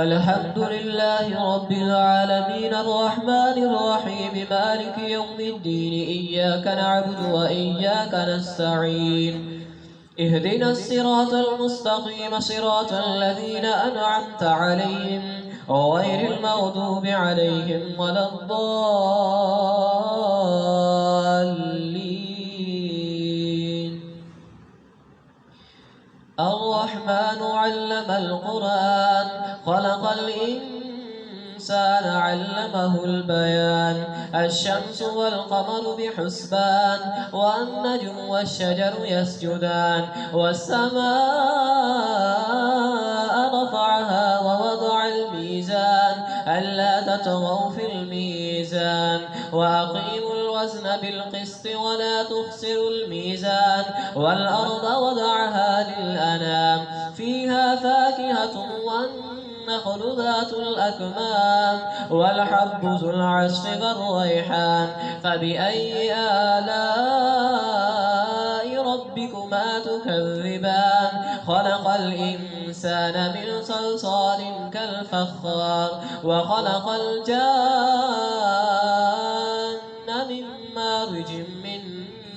الحمد لله رب العالمين الرحمن الرحيم مالك يوم الدين إياك نعبد وإياك نستعين اهدنا الصراط المستقيم صراط الذين أنعمت عليهم غير المغضوب عليهم ولا الضالين. الرحمن علم القرآن خلق الإنسان علمه البيان الشمس والقمر بحسبان والنجم والشجر يسجدان والسماء رفعها ووضع الميزان ألا تطغوا في الميزان وأقيموا الوزن بالقسط ولا تخسروا الميزان والأرض وضعها للأنام فيها فاكهة والنخل ذات الأكمام والحب ذو العصف والريحان فبأي آلاء ربكما تكذبان خلق الإنسان من صلصال كالفخار وخلق الجان من مارج من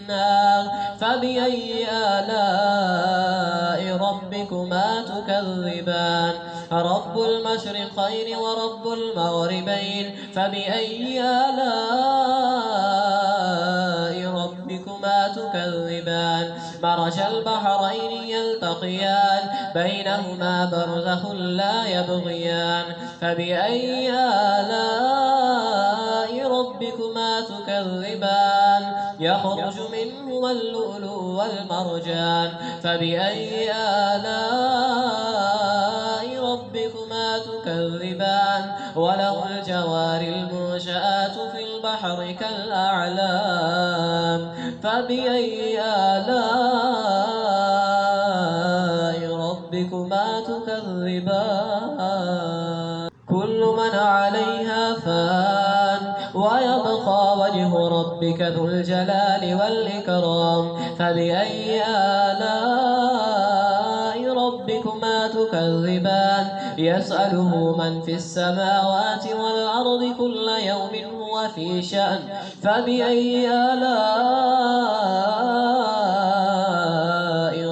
نار فبأي آلاء ربكما تكذبان رب المشرقين ورب المغربين فبأي آلاء ربكما تكذبان مرج البحرين يلتقيان بينهما برزخ لا يبغيان فبأي آلاء ربكما تكذبان يخرج منهما اللؤلؤ والمرجان فبأي آلاء ربكما تكذبان وله الجوار المنشآت في البحر كالأعلام فبأي آلاء ربكما تكذبان كل من عليها فان ويبقى وجه ربك ذو الجلال والإكرام فبأي آلاء ربكما تكذبان يسأله من في السماوات والأرض كل يوم هو في شأن فبأي آلاء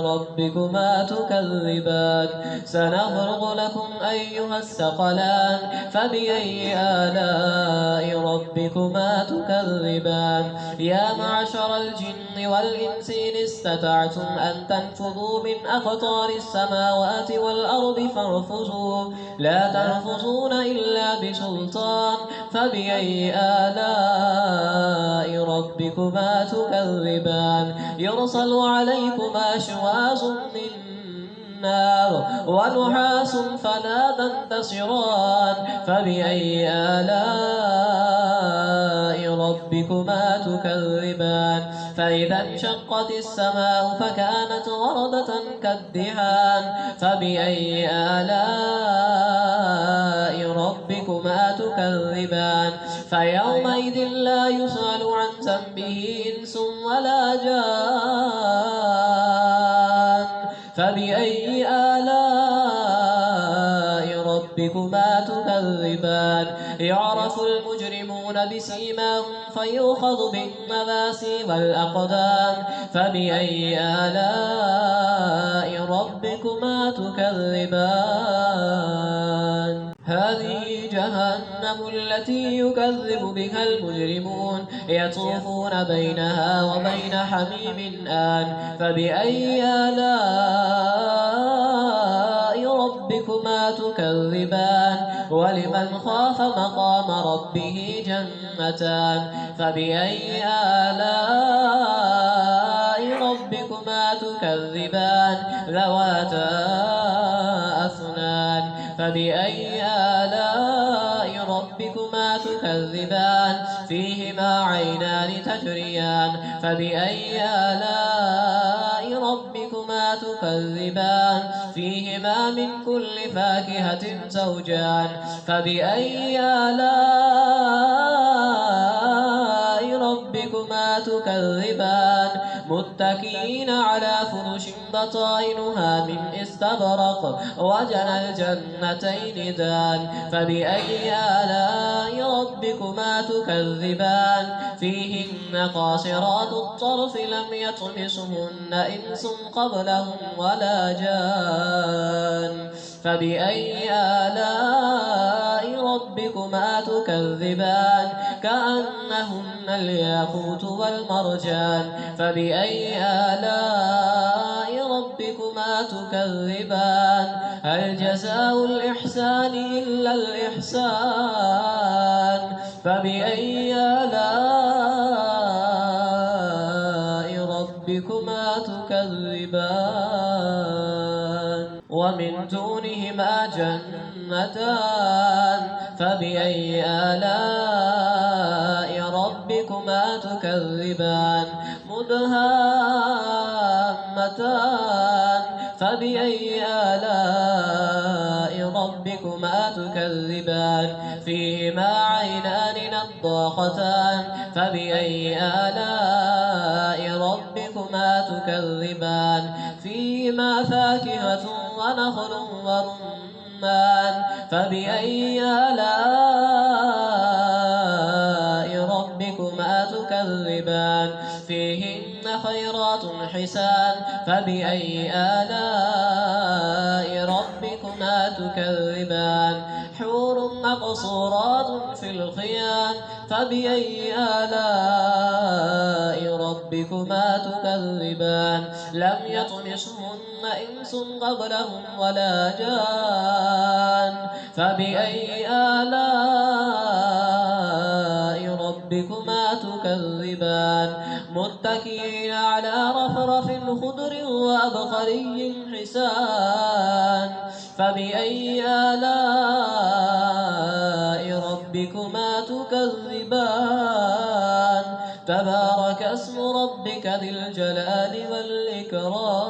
ربكما تكذبان سنفرغ لكم أيها الثقلان فبأي آلاء ربكما تكذبان يا معشر الجن والإنس إن استطعتم أن تنفذوا من أقطار السماوات والأرض فانفذوا لا تنفذون إلا بسلطان فبأي آلاء ربكما تكذبان يرسل عليكما شواظ من نار ونحاس فلا تنتصران فبأي آلاء ربكما تكذبان فإذا انشقت السماء فكانت وردة كالدهان فبأي آلاء ربكما تكذبان فيومئذ لا يسأل عن ذنبه إنس ولا جان فبأي آلاء ربكما تكذبان يعرف المجرمون بسيماهم فيؤخذ بالنواسي والأقدام فبأي آلاء ربكما تكذبان هذه جهنم التي يكذب بها المجرمون يطوفون بينها وبين حميم آن فبأي آلاء ربكما تكذبان ولمن خاف مقام ربه جنتان فبأي آلاء ربكما تكذبان ذواتا أفنان فبأي آلاء ربكما تكذبان فيهما عينان تجريان فبأي آلاء ربكما تكذبان فيهما من كل فاكهة زوجان فبأي آلاء ربكما تكذبان متكئين على فرش بطائنها من استبرق وجنى الجنتين دان فبأي آلاء ربكما تكذبان فيهن قاصرات الطرف لم يطمسهن إنس قبلهم ولا جان فبأي آلاء ربكما تكذبان كأنهن الياقوت والمرجان فبأي آلاء ربكما تكذبان هل جزاء الإحسان إلا الإحسان فبأي آلاء ربكما تكذبان ومن دونهما جنتان فبأي آلاء ربكما تكذبان مدهامتان فبأي آلاء ربكما تكذبان فيهما عينان نضاختان فبأي آلاء ربكما تكذبان فيهما فاكهة ونخل ورمان فبأي آلاء ربكما تكذبان فيهن خيرات حسان فبأي آلاء ربكما تكذبان حور مقصورات في الخيام فبأي آلاء ربكما تكذبان لم يطمسهن إنس قبلهم ولا جان فبأي آلاء ربكما تكذبان متكئين على رفرف خضر وأبقري حسان فبأي آلاء ربكما تكذبان تبارك اسم ربك ذي الجلال والإكرام